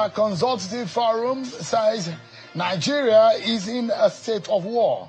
Africa Consultative Forum says Nigeria is in a state of war.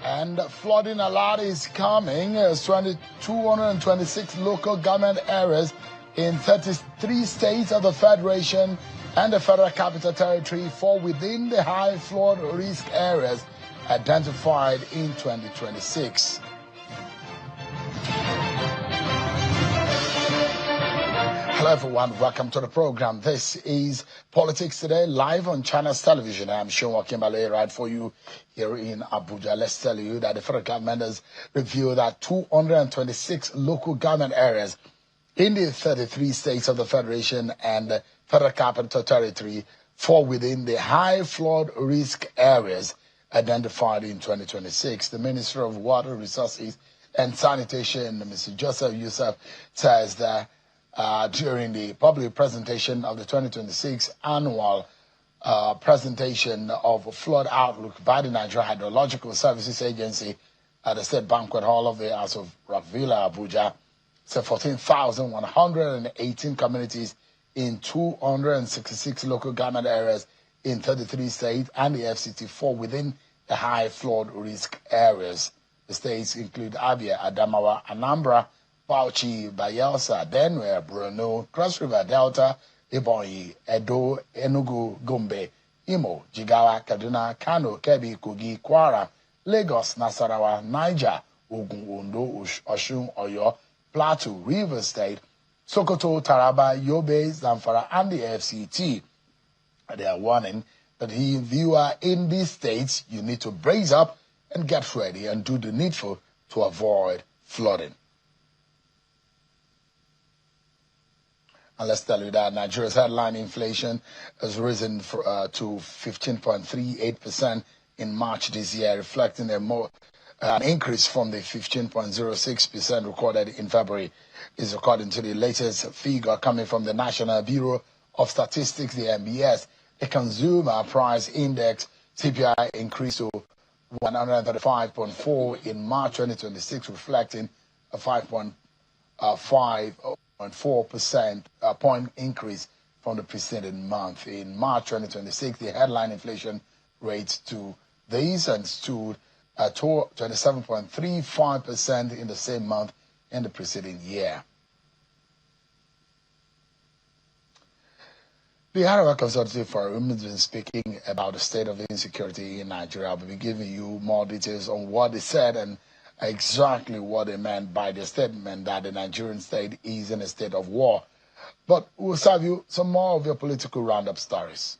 And flooding alert is coming as 226 local government areas in 33 states of the Federation and the Federal Capital Territory fall within the high flood risk areas identified in 2026. Hello everyone, welcome to the program. This is Politics Today, live on China's television. I'm Sean Kimbale, right for you here in Abuja. Let's tell you that the federal government has revealed that 226 local government areas in the 33 states of the Federation and the Federal Capital Territory fall within the high flood risk areas identified in 2026. The Minister of Water Resources and Sanitation, Mr. Joseph Yusuf, says that during the public presentation of the 2026 annual presentation of flood outlook by the Nigeria Hydrological Services Agency at the State Banquet Hall of the House of Rockville, Abuja, so 14,118 communities in 266 local government areas in 33 states and the FCT fall within the high flood risk areas. The states include Abia, Adamawa, Anambra, Bauchi, Bayelsa, Benue, Borno, Cross River Delta, Ebonyi, Edo, Enugu, Gombe, Imo, Jigawa, Kaduna, Kano, Kebbi, Kogi, Kwara, Lagos, Nasarawa, Niger, Ogun, Ondo, Osun, Oyo, Plateau, River State, Sokoto, Taraba, Yobe, Zamfara, and the FCT. They are warning that viewer in these states, you need to brace up and get ready and do the needful to avoid flooding. And let's tell you that Nigeria's headline inflation has risen to 15.38% in March this year, reflecting an increase from the 15.06% recorded in February. Is according to the latest figure coming from the National Bureau of Statistics, the NBS. The Consumer Price Index, CPI, increased to 135.4 in March 2026, reflecting a 5.4% point increase from the preceding month. In March 2026, the headline inflation rate to these and stood at 27.35% in the same month in the preceding year. The Africa Consultative Forum has been speaking about the state of insecurity in Nigeria. We'll be giving you more details on what they said and exactly what they meant by the statement that the Nigerian state is in a state of war. But we'll serve you some more of your political roundup stories.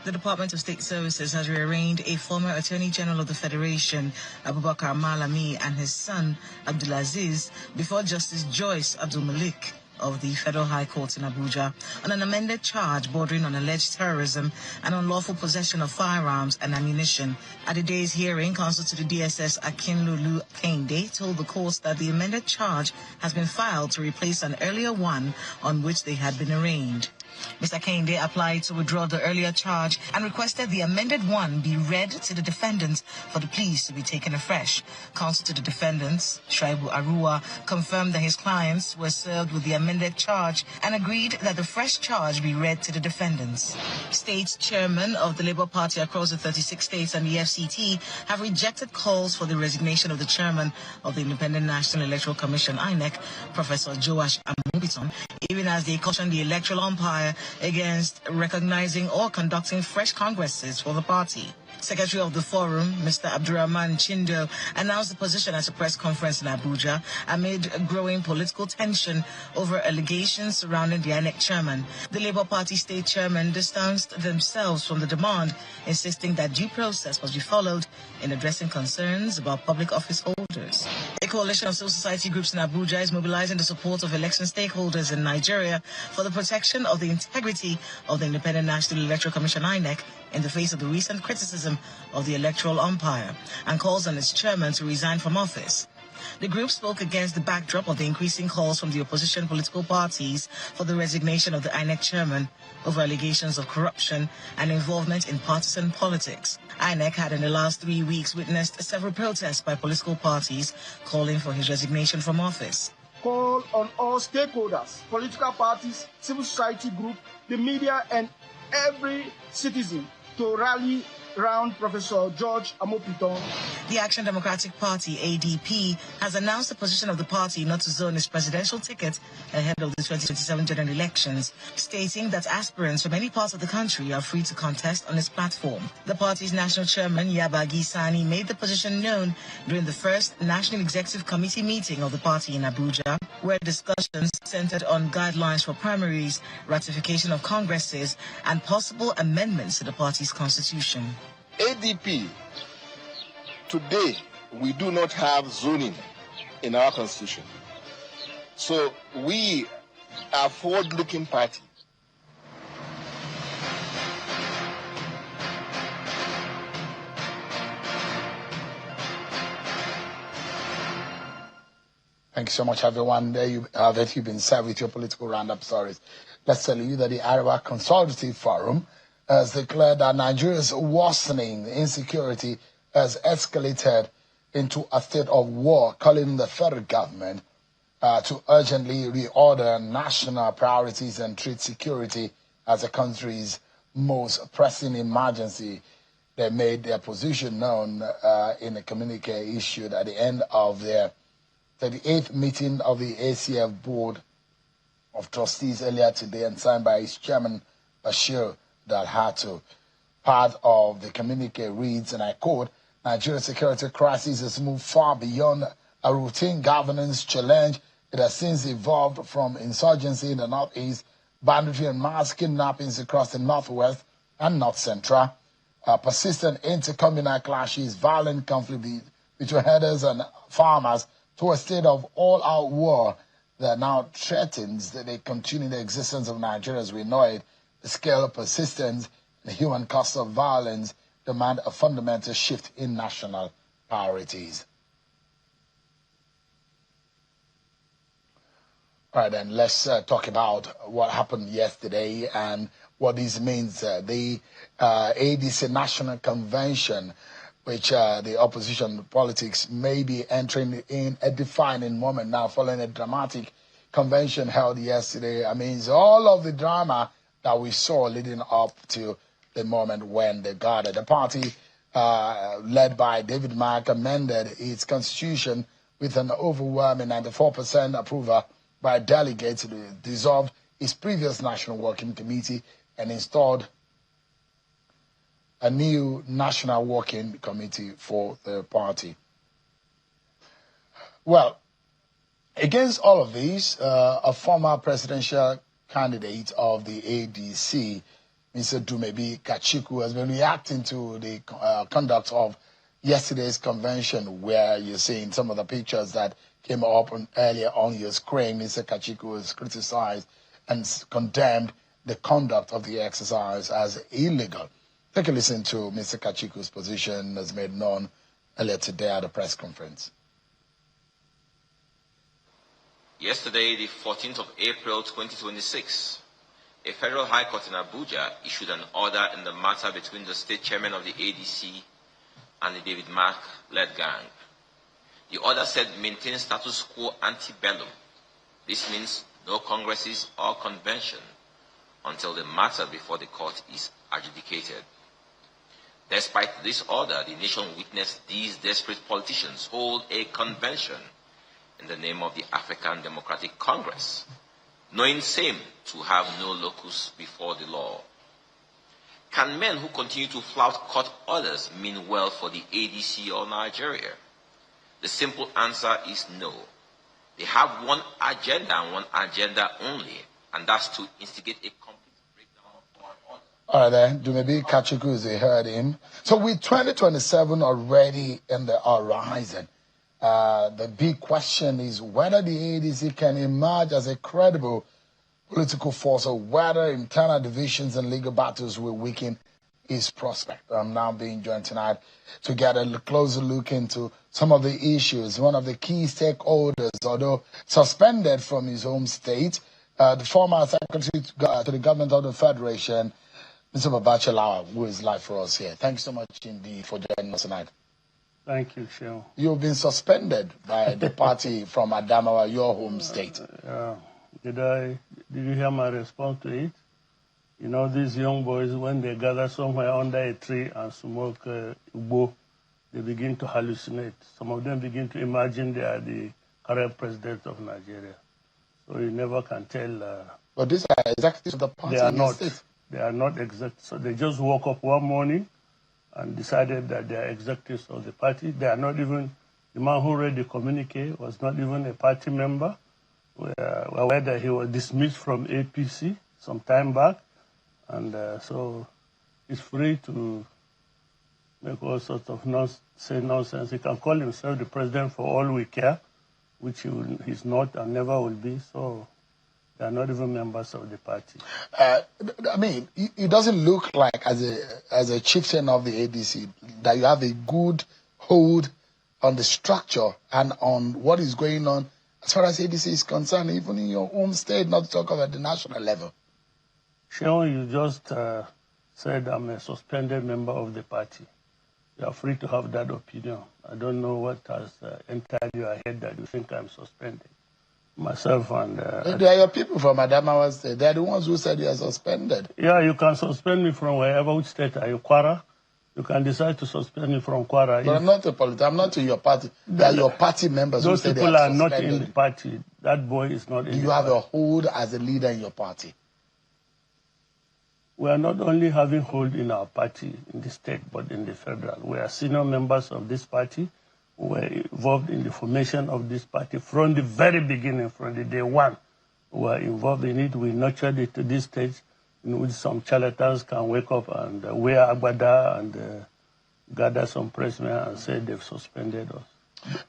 The Department of State Services has rearranged a former Attorney General of the Federation, Abubakar Malami, and his son, Abdulaziz, before Justice Joyce Abdul-Malik of the Federal High Court in Abuja on an amended charge bordering on alleged terrorism and unlawful possession of firearms and ammunition. At the day's hearing, counsel to the DSS Akinlolu Kehinde told the court that the amended charge has been filed to replace an earlier one on which they had been arraigned. Mr. Kehinde applied to withdraw the earlier charge and requested the amended one be read to the defendants for the pleas to be taken afresh. Counsel to the defendants, Shaibu Arua, confirmed that his clients were served with the amended charge and agreed that the fresh charge be read to the defendants. State chairmen of the Labour Party across the 36 states and the FCT have rejected calls for the resignation of the chairman of the Independent National Electoral Commission, INEC, Professor Joash Amubiton, even as they cautioned the electoral umpire against recognizing or conducting fresh congresses for the party. Secretary of the Forum, Mr. Abdurrahman Chindo, announced the position at a press conference in Abuja amid growing political tension over allegations surrounding the INEC chairman. The Labour Party state chairman distanced themselves from the demand, insisting that due process must be followed in addressing concerns about public office holders. A coalition of civil society groups in Abuja is mobilizing the support of election stakeholders in Nigeria for the protection of the integrity of the Independent National Electoral Commission, INEC, in the face of the recent criticism of the electoral umpire, and calls on its chairman to resign from office. The group spoke against the backdrop of the increasing calls from the opposition political parties for the resignation of the INEC chairman over allegations of corruption and involvement in partisan politics. INEC had in the last 3 weeks witnessed several protests by political parties calling for his resignation from office. Call on all stakeholders, political parties, civil society group, the media, and every citizen to rally around Professor George Amopiton. The Action Democratic Party, ADP, has announced the position of the party not to zone its presidential ticket ahead of the 2027 general elections, stating that aspirants from many parts of the country are free to contest on its platform. The party's national chairman, Yabagi Sani, made the position known during the first National Executive Committee meeting of the party in Abuja, where discussions centered on guidelines for primaries, ratification of congresses, and possible amendments to the party's constitution. ADP, today we do not have zoning in our constitution. So we are a forward-looking party. Thank you so much, everyone. There you have it. You've been served with your political roundup stories. Let's tell you that the Arewa Consultative Forum has declared that Nigeria's worsening insecurity has escalated into a state of war, calling the federal government to urgently reorder national priorities and treat security as the country's most pressing emergency. They made their position known in a communique issued at the end of their 38th meeting of the ACF Board of Trustees earlier today and signed by its chairman, Bashir Dalhatu. Part of the communique reads, and I quote, Nigeria's security crisis has moved far beyond a routine governance challenge. It has since evolved from insurgency in the northeast, banditry and mass kidnappings across the northwest and north central, persistent intercommunal clashes, violent conflict between herders and farmers, to a state of all-out war that now threatens the continued existence of Nigeria as we know it. The scale of persistence and the human cost of violence demand a fundamental shift in national priorities. All right, then let's talk about what happened yesterday and what this means. The ADC National Convention, which the opposition politics may be entering in a defining moment now following a dramatic convention held yesterday. I mean, it's all of the drama that we saw leading up to the moment when they gathered. The party, led by David Mark, amended its constitution with an overwhelming 94% approval by delegates, dissolved its previous National Working Committee and installed a new National Working Committee for the party. Well, against all of these, a former presidential candidate of the ADC, Mr. Dumebi Kachiku, has been reacting to the conduct of yesterday's convention, where you're seeing some of the pictures that came up earlier on your screen. Mr. Kachiku has criticized and condemned the conduct of the exercise as illegal. Take a listen to Mr. Kachiku's position as made known earlier today at a press conference. Yesterday, the 14th of April 2026, a federal high court in Abuja issued an order in the matter between the state chairman of the ADC and the David Mark-led gang. The order said maintain status quo ante bellum. This means no congresses or convention until the matter before the court is adjudicated. Despite this order, the nation witnessed these desperate politicians hold a convention in the name of the African Democratic Congress, knowing same to have no locus before the law. Can men who continue to flout court orders mean well for the ADC or Nigeria? The simple answer is no. They have one agenda and one agenda only, and that's to instigate a complete breakdown of law and order. All right, then, Dumebi Kachiku, as you heard him. So with 2027 already in the horizon, the big question is whether the ADC can emerge as a credible political force or whether internal divisions and legal battles will weaken its prospect. I'm now being joined tonight to get a closer look into some of the issues. One of the key stakeholders, although suspended from his home state, the former secretary to the government of the Federation, Mr. Babacha Lawa, who is live for us here. Thank you so much indeed for joining us tonight. Thank you, Sean. You've been suspended by the party from Adamawa, your home state. Did you hear my response to it? You know, these young boys, when they gather somewhere under a tree and smoke Ugbo, they begin to hallucinate. Some of them begin to imagine they are the current president of Nigeria. So you never can tell. But these are executives of the party. They are not. They are not executives. So they just woke up one morning and decided that they are executives of the party. They are not even, the man who read the communique was not even a party member. Whether he was dismissed from APC some time back. And so he's free to make all sorts of say nonsense. He can call himself the president for all we care, which he's not and never will be. So they are not even members of the party. I mean, it doesn't look like as a chieftain of the ADC that you have a good hold on the structure and on what is going on as far as ADC is concerned, even in your home state, not to talk about the national level. Sean, you just said I'm a suspended member of the party. You are free to have that opinion. I don't know what has entered your head that you think I'm suspended. Myself and... they are your people from Adamawa State. They are the ones who said you are suspended. Yeah, you can suspend me from wherever. Which state are you? Kwara? You can decide to suspend me from Kwara. But I'm not a politician. I'm not in your party. They are your party members who say they are suspended. Those people are not in the party. That boy is not in the party. Do you have a hold as a leader in your party? We are not only having hold in our party in the state, but in the federal. We are senior members of this party. We were involved in the formation of this party from the very beginning, from the day one. We were involved in it. We nurtured it to this stage in which some charlatans can wake up and wear agbada and gather some pressmen and say they've suspended us.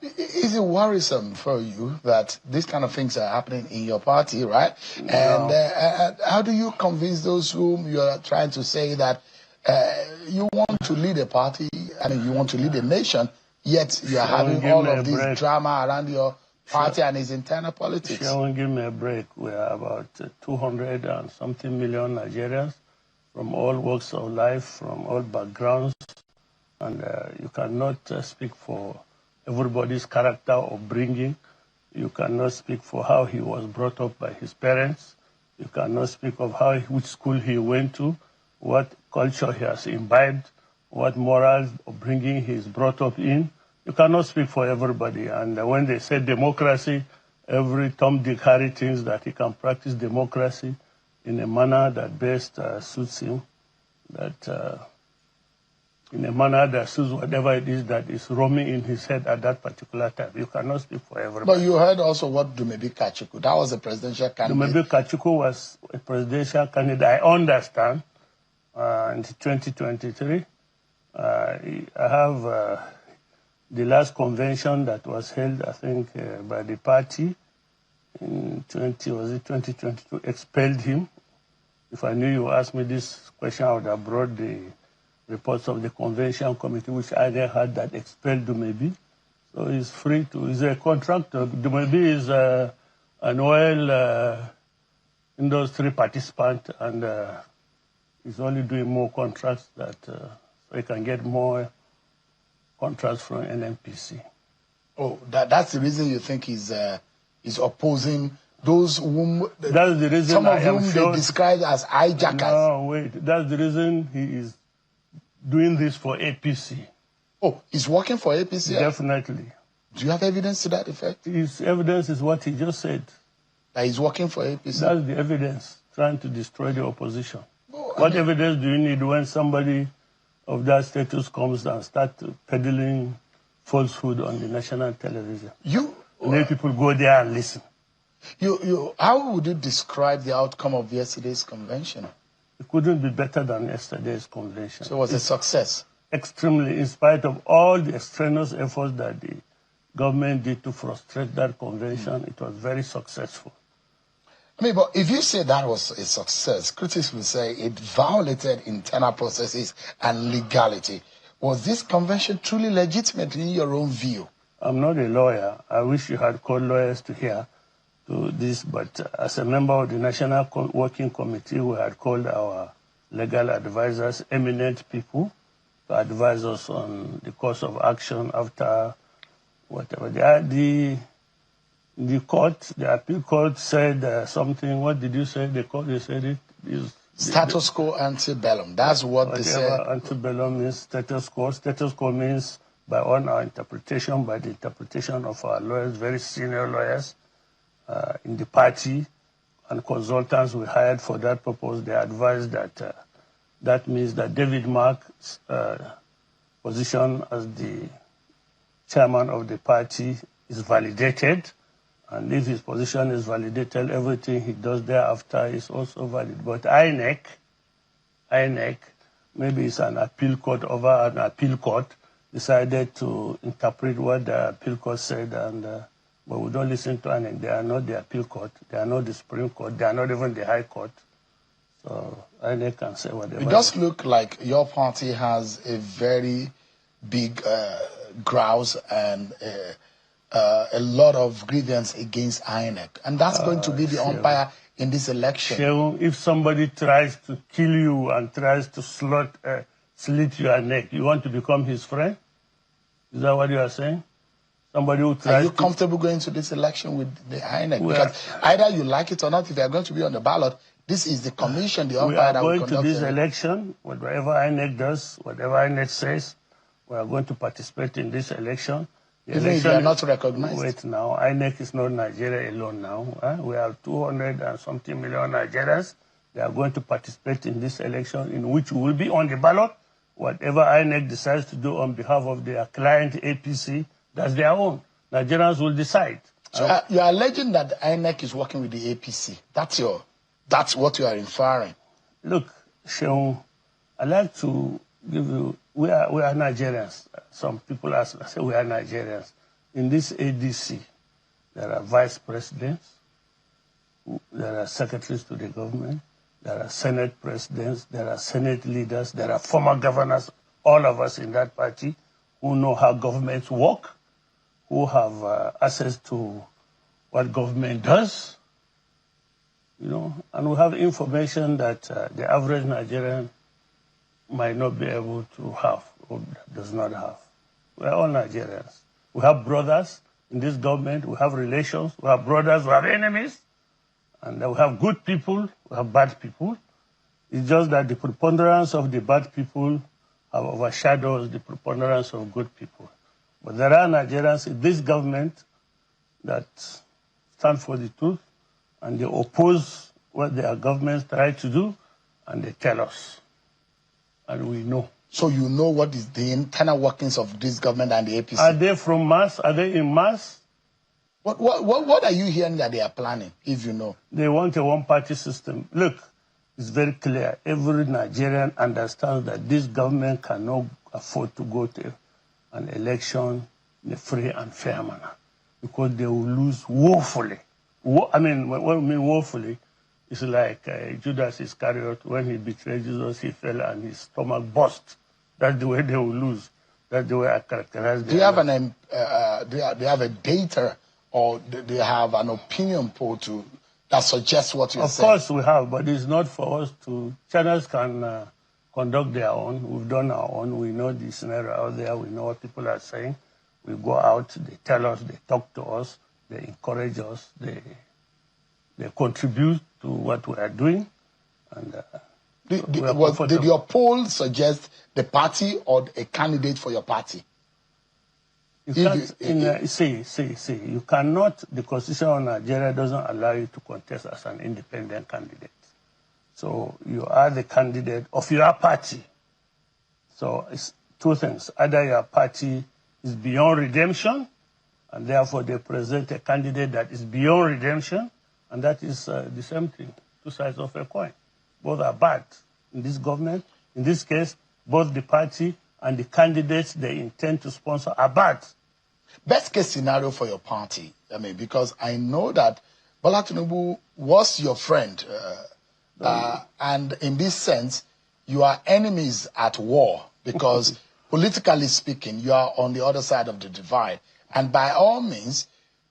Is it worrisome for you that these kind of things are happening in your party, right? No. And how do you convince those whom you are trying to say that you want to lead a party, I mean, you want to lead a nation, yet you are having all of this drama around your party and its internal politics? Sharon, give me a break. We are about 200 and something million Nigerians from all walks of life, from all backgrounds, and you cannot speak for everybody's character or bringing. You cannot speak for how he was brought up by his parents. You cannot speak of which school he went to, what culture he has imbibed, what morals or bringing he is brought up in. You cannot speak for everybody. And when they say democracy, every Tom, Dick, Harry thinks that he can practice democracy in a manner that best suits him, in a manner that suits whatever it is that is roaming in his head at that particular time. You cannot speak for everybody. But you heard also what Dumebi Kachuku, that was a presidential candidate. Dumebi Kachuku was a presidential candidate, I understand, in 2023. I have the last convention that was held, I think, by the party in 2022, expelled him. If I knew you asked me this question, I would have brought the reports of the convention committee, which I had that expelled Dumebi. So he's free to, he's a contractor. Dumebi is an oil industry participant, and he's only doing more contracts so he can get more contracts from NNPC. Oh, that's the reason you think he's opposing those whom... That's the reason some of whom they describe as hijackers. No, wait. That's the reason he is doing this for APC. Oh, he's working for APC? Definitely. Do you have evidence to that effect? His evidence is what he just said. That he's working for APC? That's the evidence, trying to destroy the opposition. Oh, what evidence do you need when somebody of that status comes and starts peddling falsehood on the national television? And then people go there and listen. How would you describe the outcome of yesterday's convention? It couldn't be better than yesterday's convention. So it was a success? Extremely, in spite of all the strenuous efforts that the government did to frustrate that convention, it was very successful. I mean, but if you say that was a success, critics will say it violated internal processes and legality. Was this convention truly legitimate in your own view? I'm not a lawyer. I wish you had called lawyers to hear to this, but as a member of the National Working Committee, we had called our legal advisors, eminent people, to advise us on the course of action after whatever. The court, the appeal court said something. What did you say? The court, they said it is status quo antebellum. That's what they said. Antebellum means status quo. Status quo means, by our interpretation, by the interpretation of our lawyers, very senior lawyers in the party and consultants we hired for that purpose, they advised that that means that David Mark's position as the chairman of the party is validated. And if his position is validated, everything he does thereafter is also valid. But INEC, maybe it's an appeal court over an appeal court, decided to interpret what the appeal court said, and but we don't listen to INEC. They are not the appeal court. They are not the Supreme Court. They are not even the High Court. So INEC can say whatever. It does look like your party has a very big grouse and a lot of grievance against INEC. And that's going to be the umpire in this election. If somebody tries to kill you and tries to slit your neck, you want to become his friend? Is that what you are saying? Somebody who tries. Are you comfortable going to this election with the INEC? Because either you like it or not, if you are going to be on the ballot, this is the commission, the umpire that will conduct. We are going to this election, whatever INEC does, whatever INEC says, we are going to participate in this election. Even if you are not recognized. Wait now, INEC is not Nigeria alone now. We have 200 and something million Nigerians. They are going to participate in this election in which we will be on the ballot. Whatever INEC decides to do on behalf of their client APC, that's their own. Nigerians will decide. So you are alleging that INEC is working with the APC. That's what you are inferring. Look, Seun, I like to give you, we are Nigerians. Some people say we are Nigerians. In this ADC, there are vice presidents, there are secretaries to the government, there are Senate presidents, there are Senate leaders, there are former governors, all of us in that party who know how governments work, who have access to what government does, and we have information that the average Nigerian might not be able to have or does not have. We are all Nigerians. We have brothers in this government. We have relations. We have brothers. We have enemies. And we have good people. We have bad people. It's just that the preponderance of the bad people have overshadowed the preponderance of good people. But there are Nigerians in this government that stand for the truth, and they oppose what their governments try to do, and they tell us. And we know. So you know what is the internal workings of this government and the APC? Are they from mass? Are they in mass? What are you hearing that they are planning, if you know? They want a one-party system. Look, it's very clear. Every Nigerian understands that this government cannot afford to go to an election in a free and fair manner because they will lose woefully. What I mean woefully, it's like Judas Iscariot, when he betrayed Jesus, he fell and his stomach burst. That's the way they will lose. That's the way I characterize them. Do you have do you have a data or do you have an opinion poll that suggests what you're saying? Of course we have, but it's not for us to. Channels can conduct their own. We've done our own. We know the scenario out there. We know what people are saying. We go out, they tell us, they talk to us, they encourage us, they contribute to what we are doing. And did your poll suggest the party or a candidate for your party? You cannot, the Constitution of Nigeria doesn't allow you to contest as an independent candidate. So you are the candidate of your party. So it's two things. Either your party is beyond redemption, and therefore they present a candidate that is beyond redemption, and that is the same thing, two sides of a coin. Both are bad in this government. In this case, both the party and the candidates they intend to sponsor are bad. Best case scenario for your party, because I know that Bola Tinubu was your friend, and in this sense, you are enemies at war, because politically speaking, you are on the other side of the divide. And by all means,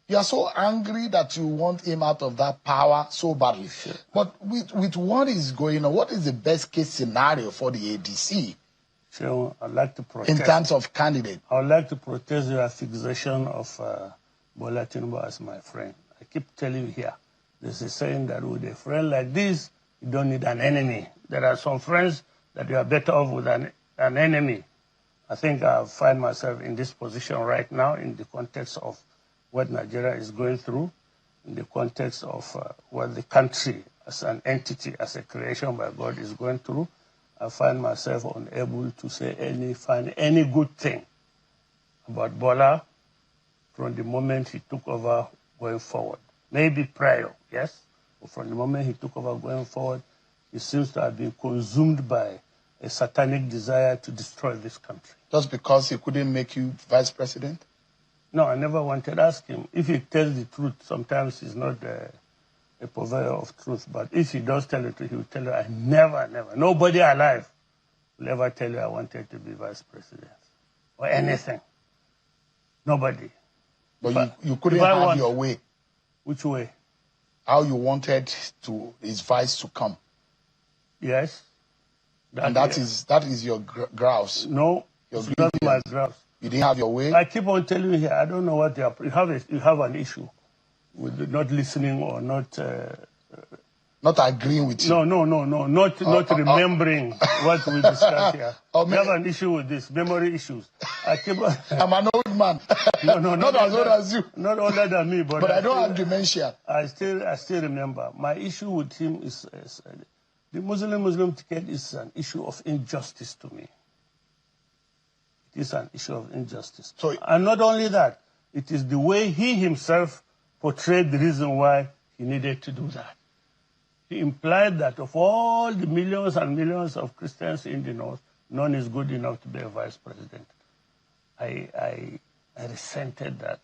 you are so angry that you want him out of that power so badly. Sure. But with what is going on, what is the best case scenario for the ADC? Sure, I'd like to protest. In terms of candidate? I would like to protest your fixation of Bola Tinubu as my friend. I keep telling you here, there's a saying that with a friend like this, you don't need an enemy. There are some friends that you are better off with an enemy. I think I find myself in this position right now in the context of what Nigeria is going through, in the context of what the country as an entity, as a creation by God is going through. I find myself unable to say find any good thing about Bola from the moment he took over going forward. Maybe prior, yes, but from the moment he took over going forward, he seems to have been consumed by a satanic desire to destroy this country. Just because he couldn't make you vice president? No, I never wanted to ask him. If he tells the truth, sometimes he's not a purveyor of truth. But if he does tell the truth, he will tell you, I never, nobody alive will ever tell you I wanted to be vice president or anything. Nobody. But you couldn't have your way. Which way? How you wanted his vice to come. Yes. That is your grouse. No, it's not my grouse. You didn't have your way? I keep on telling you here, I don't know what you have an issue with not listening or not... not agreeing with you? No, not remembering what we discussed here. You have an issue with this, memory issues. I'm an old man. No, not as old as you. Not older than me, but I don't have dementia. I still remember. My issue with him is the Muslim ticket is an issue of injustice to me. It is an issue of injustice. And not only that, it is the way he himself portrayed the reason why he needed to do that. He implied that of all the millions and millions of Christians in the North, none is good enough to be a vice president. I resented that.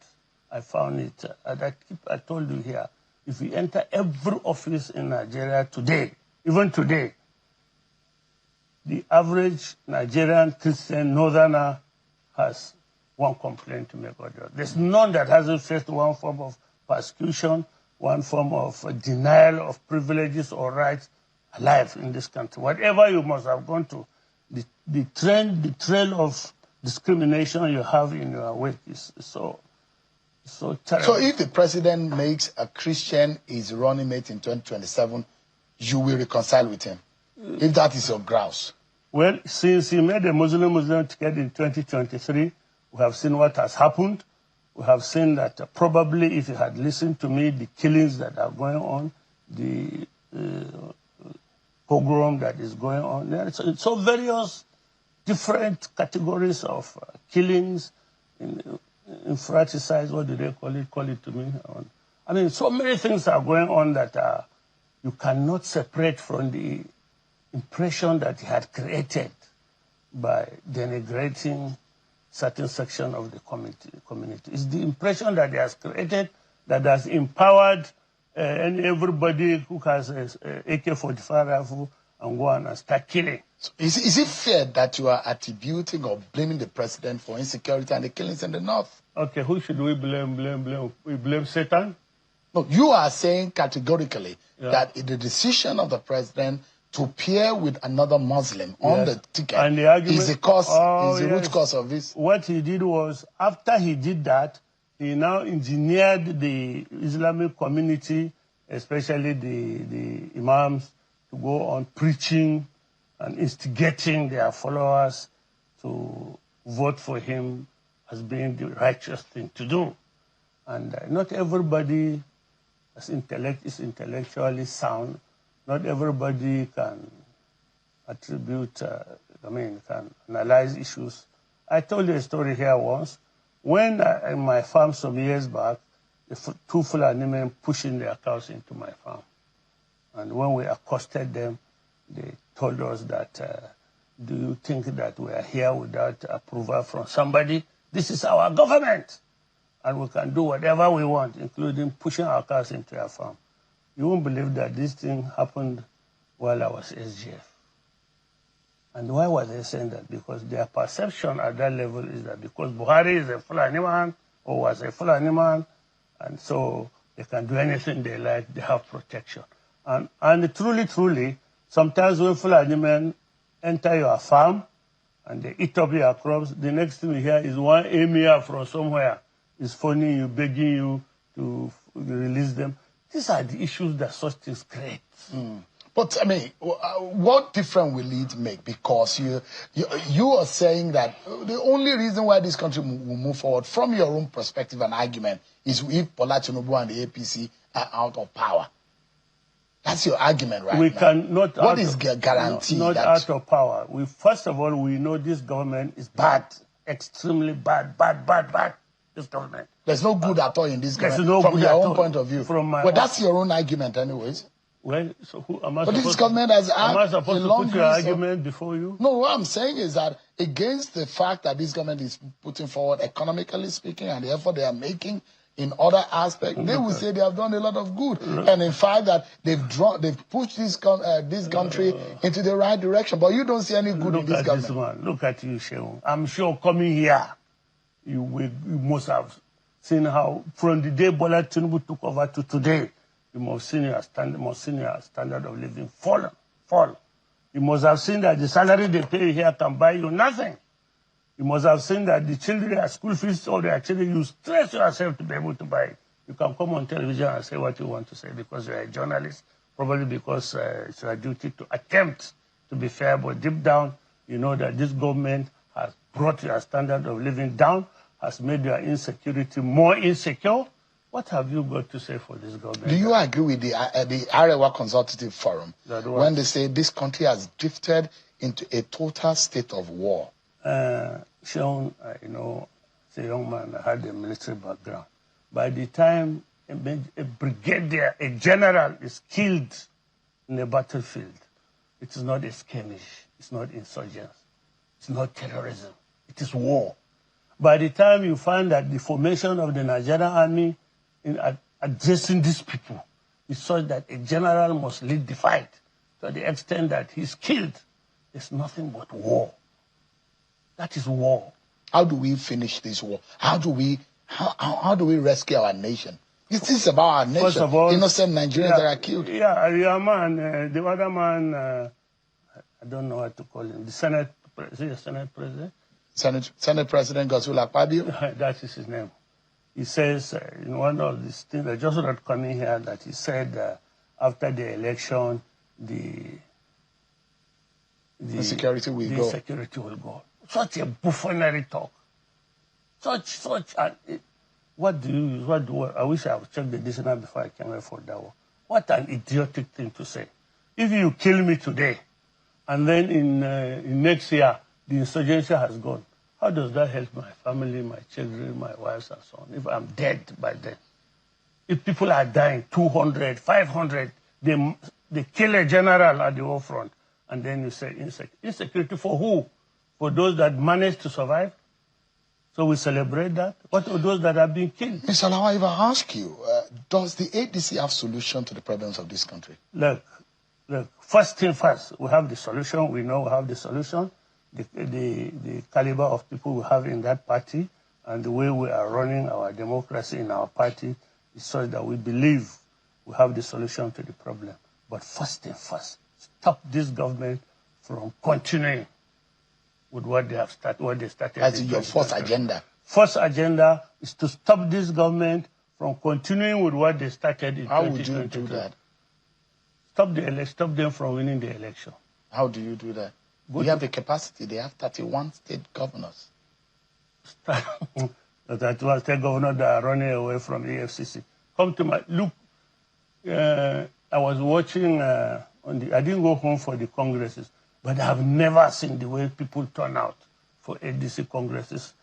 I found it, I told you here, if we enter every office in Nigeria today, even today, the average Nigerian Christian northerner has one complaint to make or the other. There's none that hasn't faced one form of persecution, one form of denial of privileges or rights alive in this country. Whatever you must have gone to, the trail of discrimination you have in your wake is so terrible. So if the president makes a Christian his running mate in 2027, you will reconcile with him, if that is your grouse? Well, since he made a Muslim ticket in 2023, we have seen what has happened. We have seen that probably if he had listened to me, the killings that are going on, the pogrom that is going on, so various different categories of killings, infraticides, what do they call it? Call it to me. I mean, so many things are going on that you cannot separate from the impression that he had created by denigrating certain section of the community. It's the impression that he has created that has empowered everybody who has an AK-45 rifle and go on and start killing. So is it fair that you are attributing or blaming the president for insecurity and the killings in the North? Okay, who should we blame? We blame Satan? No, you are saying categorically that the decision of the president to pair with another Muslim on the ticket and the argument, is the root cause of this. What he did was, after he did that, he now engineered the Islamic community, especially the imams, to go on preaching and instigating their followers to vote for him as being the righteous thing to do. And not everybody is intellectually sound. Not everybody can attribute, can analyze issues. I told you a story here once. When in my farm some years back, two Fulani men pushing their cows into my farm. And when we accosted them, they told us that, do you think that we are here without approval from somebody? This is our government. And we can do whatever we want, including pushing our cows into our farm. You won't believe that this thing happened while I was SGF. And why were they saying that? Because their perception at that level is that because Buhari is a Fulani man, or was a Fulani man, and so they can do anything they like, they have protection. And truly, sometimes when Fulani men enter your farm and they eat up your crops, the next thing you hear is one emir from somewhere is phoning you, begging you to release them. These are the issues that such things create. But I mean, what difference will it make? Because you are saying that the only reason why this country will move forward, from your own perspective and argument, is if Bola Tinubu and the APC are out of power. That's your argument, right? We now. cannot. What is guarantee? Not out of power. First of all, we know this government is bad, extremely bad. This government. There's no good at all in this government. No from good your at own all. point of view. Well, that's your own argument, anyways. Well, so who am I? But this government has am I supposed to put your argument before you? No, what I'm saying is that against the fact that this government is putting forward, economically speaking, and the effort they are making in other aspects, they will say they have done a lot of good. And in fact, that they've pushed this country into the right direction. But you don't see any good in this government. Look at you, Shehu. I'm sure coming here, you must have seen how from the day Bola Tinubu took over to today, you must have seen your standard of living fall. You must have seen that the salary they pay here can buy you nothing. You must have seen that the children at school fees, or their children, you stress yourself to be able to buy it. You can come on television and say what you want to say because you're a journalist, probably because it's your duty to attempt to be fair, but deep down, you know that this government has brought your standard of living down, has made your insecurity more insecure. What have you got to say for this government? Do you agree with the Arewa Consultative Forum when they say this country has drifted into a total state of war? Sean, as a young man, I had a military background. By the time a brigadier, a general is killed in a battlefield, it is not a skirmish, it's not insurgents, it's not terrorism, it is war. By the time you find that the formation of the Nigerian army in addressing these people is such that a general must lead the fight to the extent that he's killed, it's nothing but war. That is war. How do we finish this war? How do we rescue our nation? This is about our nation. First of all, innocent Nigerians that are killed. Yeah, your man, the other man, I don't know what to call him. The Senate, is he a Senate president? Senate President Godswill Akpabio. That is his name. He says in one of these things, I just not coming here, that he said after the election, the security will go. Security will go. Such a buffoonery talk. What do you use? I wish I would check the dictionary before I came here for that one. What an idiotic thing to say. If you kill me today, and then in next year, the insurgency has gone, how does that help my family, my children, my wives, and so on, if I'm dead by then? If people are dying, 200, 500, they kill a general at the war front, and then you say insecurity for who? For those that managed to survive? So we celebrate that. What are those that are being killed? Mr. Lawa, if I ask you, does the ADC have solution to the problems of this country? Look, first thing first, we have the solution. We know we have the solution. The caliber of people we have in that party and the way we are running our democracy in our party is such that we believe we have the solution to the problem. But first thing first, stop this government from continuing with what they have started, what they started. That's your first agenda. First agenda is to stop this government from continuing with what they started in 2022. How would you do that? Stop them from winning the election. How do you do that? We have the capacity. They have 31 state governors. 31 state governors that are running away from EFCC. Come to my look. I was watching I didn't go home for the congresses, but I have never seen the way people turn out for ADC congresses,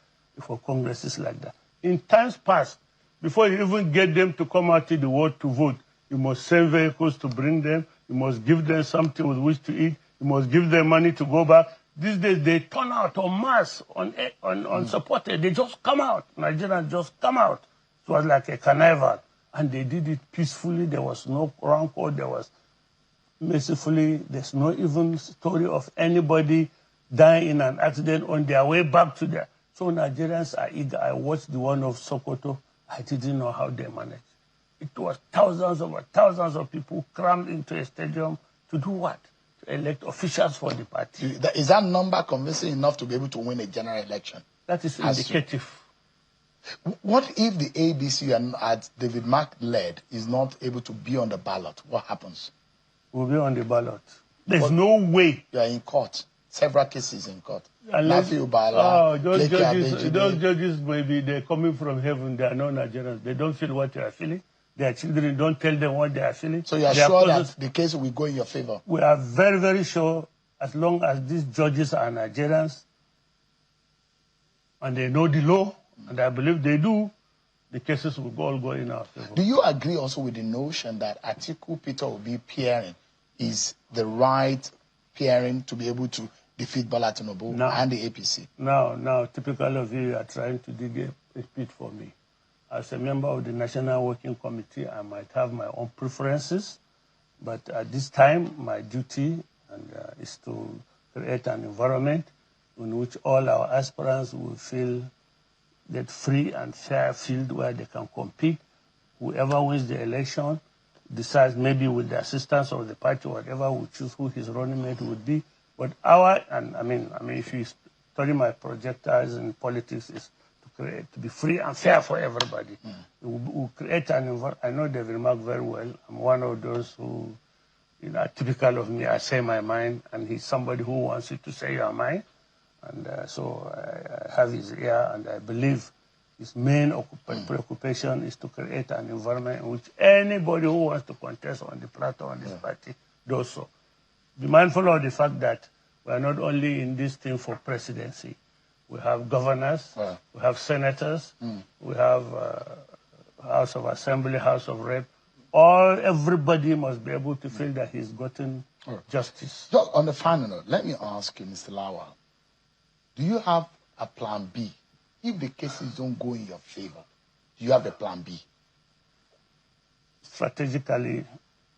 for congresses like that. In times past, before you even get them to come out to the world to vote, you must send vehicles to bring them. You must give them something with which to eat. You must give them money to go back. These days, they turn out en masse, unsupported. They just come out. Nigerians just come out. It was like a carnival. And they did it peacefully. There was no rancor. There was, mercifully, there's no even story of anybody dying in an accident on their way back to their... So Nigerians are eager. I watched the one of Sokoto. I didn't know how they managed. It was thousands of people crammed into a stadium to do what? To elect officials for the party. Is that number convincing enough to be able to win a general election? That is indicative. What if the ADC at David Mark led is not able to be on the ballot? What happens? We'll be on the ballot. There's no way. You are in court. Several cases in court. Those judges, maybe they're coming from heaven. They are not Nigerians. They don't feel what they are feeling. Their children don't tell them what they are feeling. So you are sure that the case will go in your favor? We are very, very sure, as long as these judges are Nigerians and they know the law, and I believe they do, the cases will all go in our favor. Do you agree also with the notion that Atiku Peter Obi pairing is the right pairing to be able to defeat Bola Tinubu and the APC? Now, typical of you are trying to dig a pit for me. As a member of the National Working Committee, I might have my own preferences, but at this time, my duty is to create an environment in which all our aspirants will feel that free and fair field where they can compete. Whoever wins the election decides, maybe with the assistance of the party, whatever, will choose who his running mate would be. But if you study my projectors in politics, is to be free and fair for everybody. We'll create an environment. I know David Mark very well. I'm one of those who, typical of me, I say my mind, and he's somebody who wants you to say your mind. And so I have his ear, and I believe his main preoccupation is to create an environment in which anybody who wants to contest on the platform of this party does so. Be mindful of the fact that we are not only in this thing for presidency. We have governors, we have senators, we have House of Assembly, House of Rep. Everybody must be able to feel that he's gotten justice. So on the final note, let me ask you, Mr. Lawal, do you have a plan B? If the cases don't go in your favor, do you have a plan B? Strategically,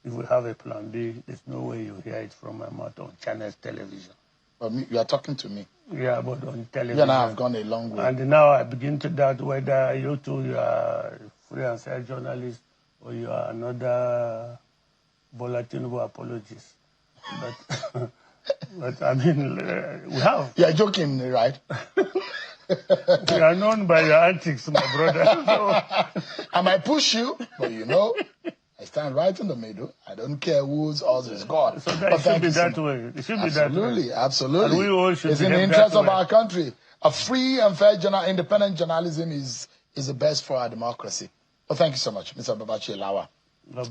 if we have a plan B, there's no way you hear it from my mouth on channels television. But you are talking to me. Yeah, but on television. You and I have gone a long way. And now I begin to doubt whether you two are free and fair journalists or you are another Bola Tinubu apologist. But I mean, we have. You are joking, right? We are known by your antics, my brother. So. I might push you, but I stand right in the middle. I don't care whose ours is God. So that should be that way. It should be that way. Absolutely. And we all should it's in the interest of our country. A free and fair independent journalism is the best for our democracy. Well, thank you so much, Mr. Babachi Lawa.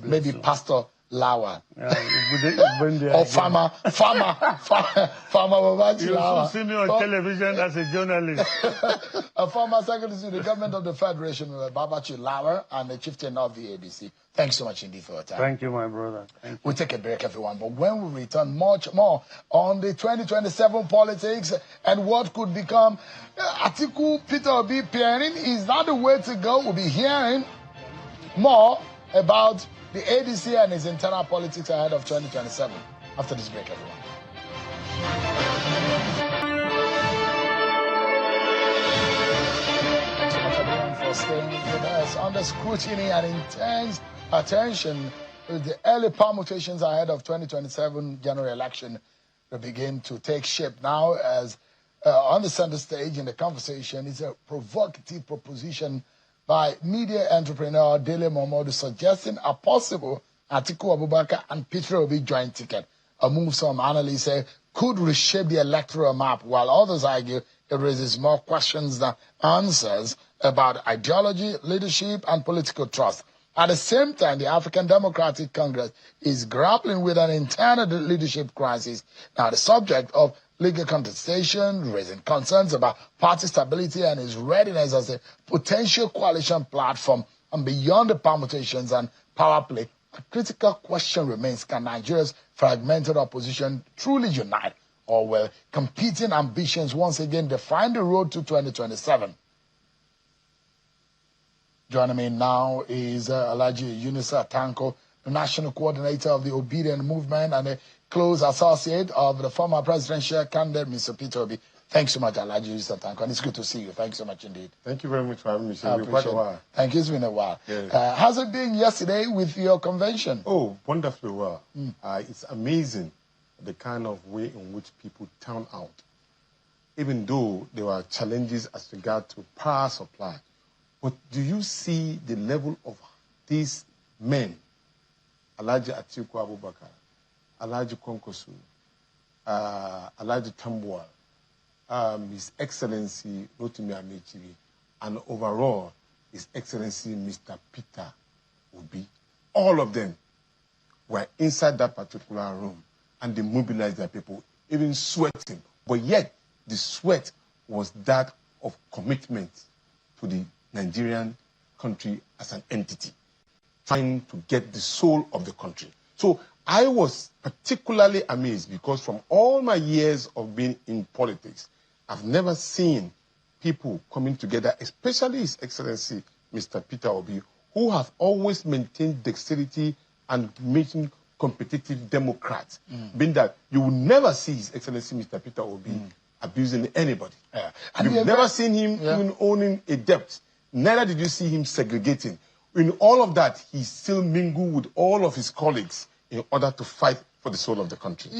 Maybe you. Pastor Lawa. Yeah, or Farmer Babachi Lawa. You see me on television as a journalist. A former secretary to the government of the Federation, Babachi Lawa, and the chieftain of the ADC. Thanks so much indeed for your time. Thank you, my brother. Thank you. We'll take a break, everyone. But when we return, much more on the 2027 politics and what could become Atiku Peter Obi pairing. Is that the way to go? We'll be hearing more about the ADC and its internal politics ahead of 2027. After this break, everyone. Thanks so much, everyone, for staying with us. Under scrutiny and intense attention, the early permutations ahead of 2027 general election will begin to take shape now. As on the center stage in the conversation is a provocative proposition by media entrepreneur Dele Momodu suggesting a possible Atiku Abubakar and Peter Obi joint ticket, a move some analysts say could reshape the electoral map, while others argue it raises more questions than answers about ideology, leadership, and political trust. At the same time, the African Democratic Congress is grappling with an internal leadership crisis. Now, the subject of legal contestation, raising concerns about party stability and its readiness as a potential coalition platform, and beyond the permutations and power play, a critical question remains: can Nigeria's fragmented opposition truly unite, or will competing ambitions once again define the road to 2027? Joining me now is Alhaji Yunusa Tanko, the national coordinator of the Obedient Movement and a close associate of the former presidential candidate, Mr. Peter Obi. Thanks so much, Alhaji Yusuf Tanko. It's good to see you. Thanks so much indeed. Thank you very much for having me. It's been quite a while. Thank you. It's been a while. Yes. How's it been yesterday with your convention? Oh, wonderfully well. It's amazing the kind of way in which people turn out, even though there were challenges as regard to power supply. But do you see the level of these men, Alhaji Atiku Abubakar, Alhaji Konkosu, Alhaji Tambuwal, His Excellency Rotimi Amechibi, and overall, His Excellency Mr. Peter Obi. All of them were inside that particular room, and they mobilized their people, even sweating. But yet, the sweat was that of commitment to the Nigerian country as an entity, trying to get the soul of the country. So I was particularly amazed because from all my years of being in politics, I've never seen people coming together, especially His Excellency Mr. Peter Obi, who have always maintained dexterity and making competitive Democrats, being that you will never see His Excellency Mr. Peter Obi abusing anybody. And you've never seen him even owning a debt. Neither did you see him segregating. In all of that, he still mingled with all of his colleagues in order to fight for the soul of the country.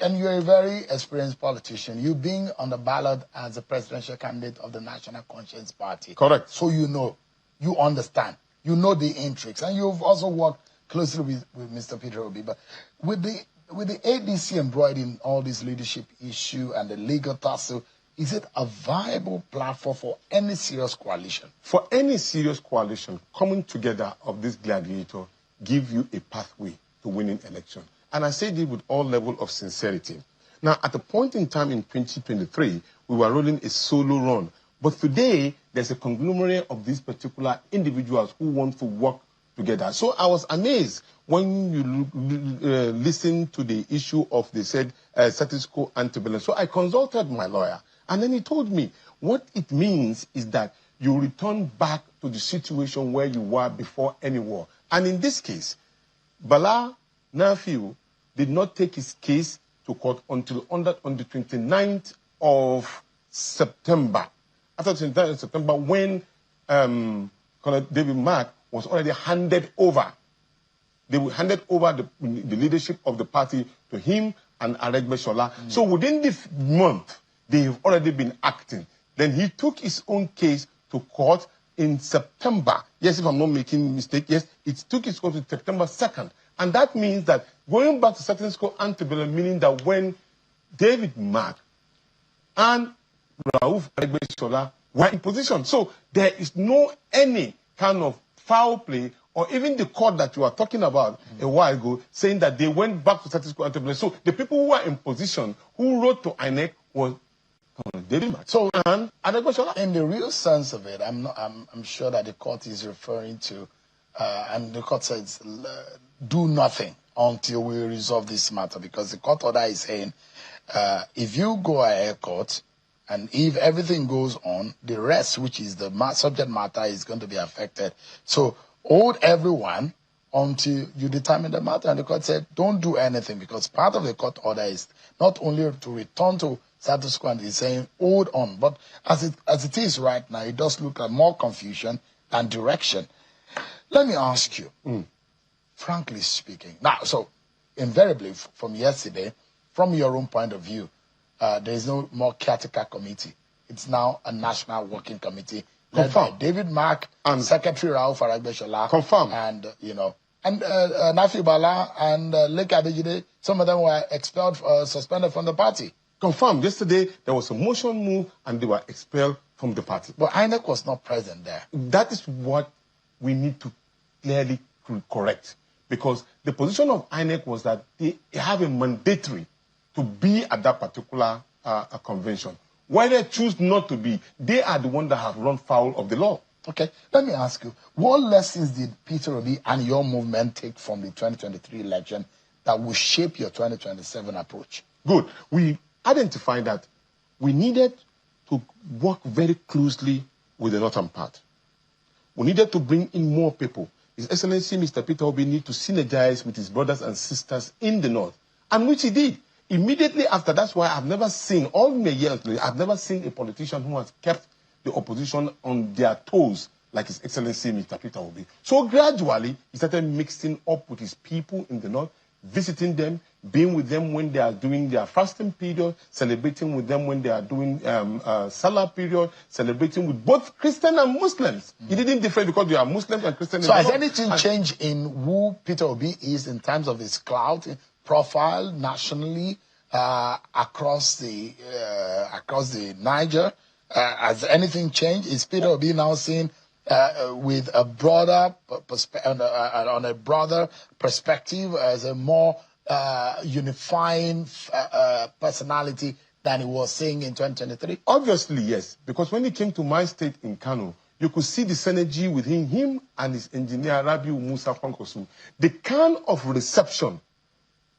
And you're a very experienced politician. You being on the ballot as a presidential candidate of the National Conscience Party. Correct. So you know, you understand, you know the intrigues, and you've also worked closely with Mr. Peter Obi. But with the ADC embroidered in all this leadership issue and the legal tussle, is it a viable platform for any serious coalition? For any serious coalition, coming together of this gladiator give you a pathway to winning election. And I say this with all level of sincerity. Now, at a point in time in 2023, we were rolling a solo run. But today, there's a conglomerate of these particular individuals who want to work together. So I was amazed when you listen to the issue of, they said, status quo ante bellum. So I consulted my lawyer, and then he told me what it means is that you return back to the situation where you were before any war. And in this case, Bala Nafiu did not take his case to court until on the 29th of September. After the 29th of September, when Colonel David Mark was already handed over. They handed over the leadership of the party to him and Aregbesola. So within this month, they have already been acting. Then he took his own case to court in September. Yes, if I'm not making a mistake, yes, it took his court to September 2nd. And that means that going back to status quo ante bellum, meaning that when David Mark and Rauf Aregbesola were in position, so there is no any kind of foul play, or even the court that you were talking about a while ago, saying that they went back to status quo ante bellum. So the people who were in position, who wrote to INEC, was David Mark. So, and Aregbesola. In the real sense of it, I'm sure that the court is referring to, and the court says, do nothing until we resolve this matter, because the court order is saying, if you go ahead court, and if everything goes on, the rest, which is the subject matter, is going to be affected. So hold everyone until you determine the matter. And the court said, don't do anything, because part of the court order is not only to return to status quo, and it's saying hold on. But as it is right now, it does look like more confusion than direction. Let me ask you, frankly speaking. Now, so invariably from yesterday, from your own point of view, there is no more caretaker committee. It's now a national working committee led by David Mark and Secretary Rauf Aregbesola. Confirm. And, and Nafi Bala and Leke Adejide, some of them were expelled, suspended from the party. Confirmed. Yesterday, there was a motion move and they were expelled from the party. But INEC was not present there. That is what we need to clearly correct. Because the position of INEC was that they have a mandatory to be at that particular convention. Why they choose not to be, they are the ones that have run foul of the law. Okay, let me ask you, what lessons did Peter Obi and your movement take from the 2023 election that will shape your 2027 approach? Good. We identified that we needed to work very closely with the northern part. We needed to bring in more people. His Excellency Mr. Peter Obi needs to synergize with his brothers and sisters in the North, and which he did. Immediately after, that's why I've never seen, all my years, I've never seen a politician who has kept the opposition on their toes like His Excellency Mr. Peter Obi. So gradually, he started mixing up with his people in the North, visiting them, being with them when they are doing their fasting period, celebrating with them when they are doing Salah period, celebrating with both Christian and Muslims. He didn't differ because they are Muslims and Christians. So has anything changed in who Peter Obi is in terms of his clout, profile nationally, across the Niger? Has anything changed? Is Peter Obi now seen with a broader on a broader perspective as a more unifying personality than he was saying in 2023? Obviously, yes. Because when he came to my state in Kano, you could see the synergy within him and his engineer, Rabiu Musa Kwankwaso. The kind of reception,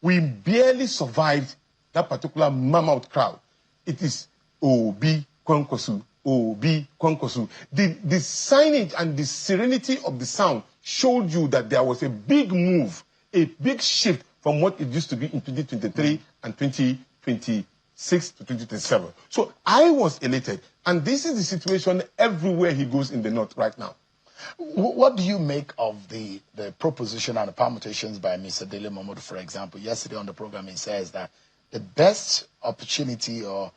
we barely survived that particular mammoth crowd. It is Obi Kwankwaso, Obi Kwankwaso. The signage and the serenity of the sound showed you that there was a big move, a big shift from what it used to be in 2023 and 2026 to 2027. So I was elated. And this is the situation everywhere he goes in the North right now. What do you make of the proposition and the permutations by Mr. Dele Momodu, for example? Yesterday on the program, he says that the best opportunity or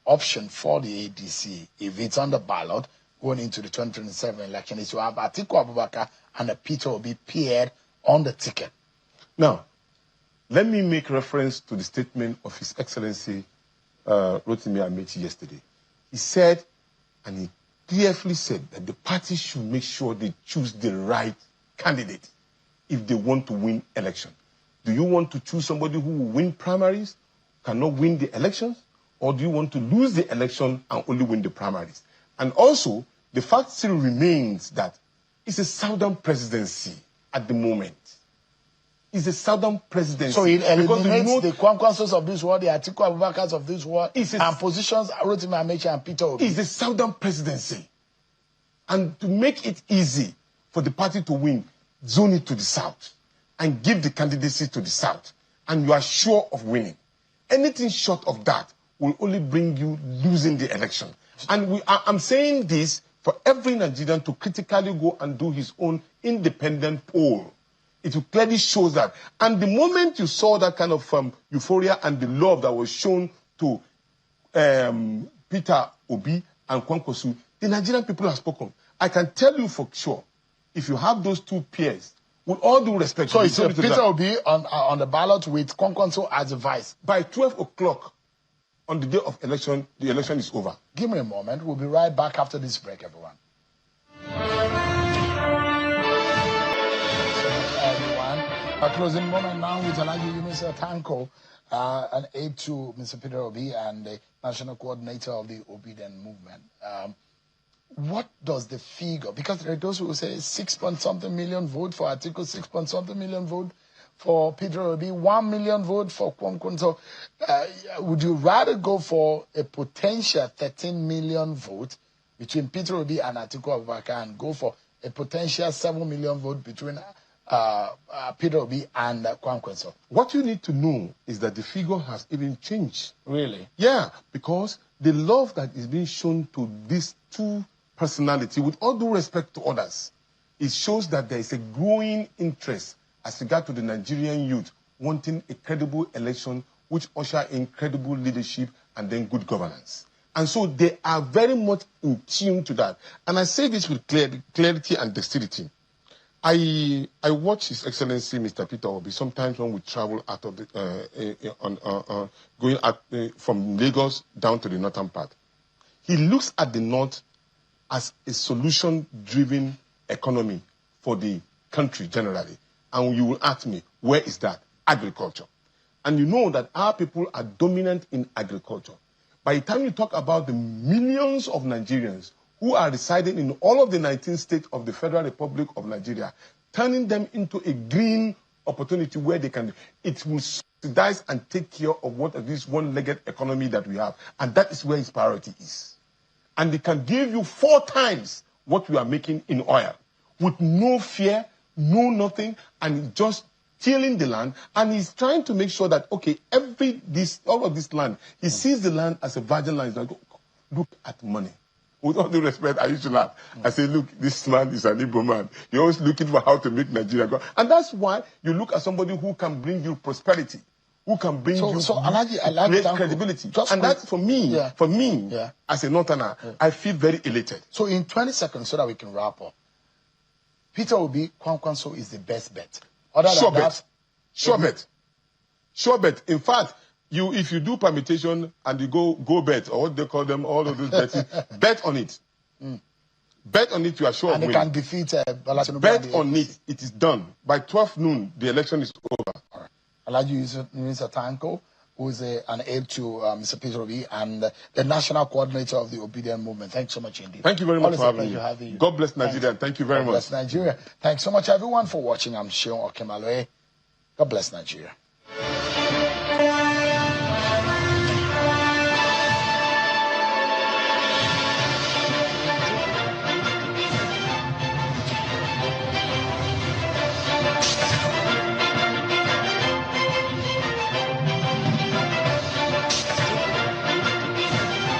option for the ADC, if it's on the ballot going into the 2027 election, is to have Atiku Abubakar and Peter Obi paired on the ticket. Now, let me make reference to the statement of His Excellency Rotimi Amechi yesterday. He said, and he clearly said, that the party should make sure they choose the right candidate if they want to win election. Do you want to choose somebody who will win primaries, cannot win the elections? Or do you want to lose the election and only win the primaries? And also, the fact still remains that it's a southern presidency at the moment. It's a southern presidency. So it eliminates the Kwankwasos of this world, the Atiku Abubakars of this world, and positions Rotimi Amechi and Peter Obi. It's a southern presidency. And to make it easy for the party to win, zone it to the south and give the candidacy to the south. And you are sure of winning. Anything short of that will only bring you losing the election. And I'm saying this for every Nigerian to critically go and do his own independent poll. It will clearly show that. And the moment you saw that kind of euphoria and the love that was shown to Peter Obi and Kwankwaso, the Nigerian people have spoken. I can tell you for sure, if you have those two peers, with all due respect... So it's Peter Obi on the ballot with Kwankwaso as a vice. By 12 o'clock on the day of election, the election is over. Give me a moment. We'll be right back after this break, everyone. A closing moment now with Alhaji Yunus Tanko, an aide to Mr. Peter Obi and the national coordinator of the Obedient movement. What does the figure, because there are those who say 6-point-something million vote for Atiku, 6-point-something million vote for Peter Obi, 1 million vote for Kwankwaso. Would you rather go for a potential 13 million vote between Peter Obi and Atiku Abubakar and go for a potential 7 million vote between Peter Obi and Kwankwaso? What you need to know is that the figure has even changed. Really? Yeah, because the love that is being shown to these two personalities, with all due respect to others, it shows that there is a growing interest as regard to the Nigerian youth wanting a credible election which usher in credible leadership and then good governance. And so they are very much in tune to that. And I say this with clarity and dexterity. I watch His Excellency Mr. Peter Obi sometimes when we travel out of the going out from Lagos down to the northern part. He looks at the north as a solution-driven economy for the country generally. And you will ask me, where is that? Agriculture. And you know that our people are dominant in agriculture. By the time you talk about the millions of Nigerians who are residing in all of the 19 states of the Federal Republic of Nigeria, turning them into a green opportunity where they can, it will subsidize and take care of what this one-legged economy that we have. And that is where his priority is. And they can give you 4 times what we are making in oil with no fear, know nothing, and just stealing the land, and he's trying to make sure that, okay, all of this land, he sees the land as a virgin land. He's like, look at money. With all due respect, I used to laugh. I say, look, this man is an Igbo man. You're always looking for how to make Nigeria go. And that's why you look at somebody who can bring you prosperity, who can bring you great credibility. And that, for me, as a Northerner, I feel very elated. So in 20 seconds, so that we can wrap up, Peter Obi, Kwankwanso is the best bet. Sure bet. Sure bet. In fact, if you do permutation and you go bet, or what they call them, all of those bets, bet on it. Bet on it, you are sure and of winning. And they can defeat bet on it. It is done. By 12 noon, the election is over. All right. Alhaji Mr. Tanko, who is an aide to Mr. Peter Obi and the national coordinator of the Obedient Movement. Thanks so much indeed. Thank you very much for having me. God bless Nigeria. Thank you very much. God bless Nigeria. Thanks so much, everyone, for watching. I'm Seun Okemaloe. God bless Nigeria.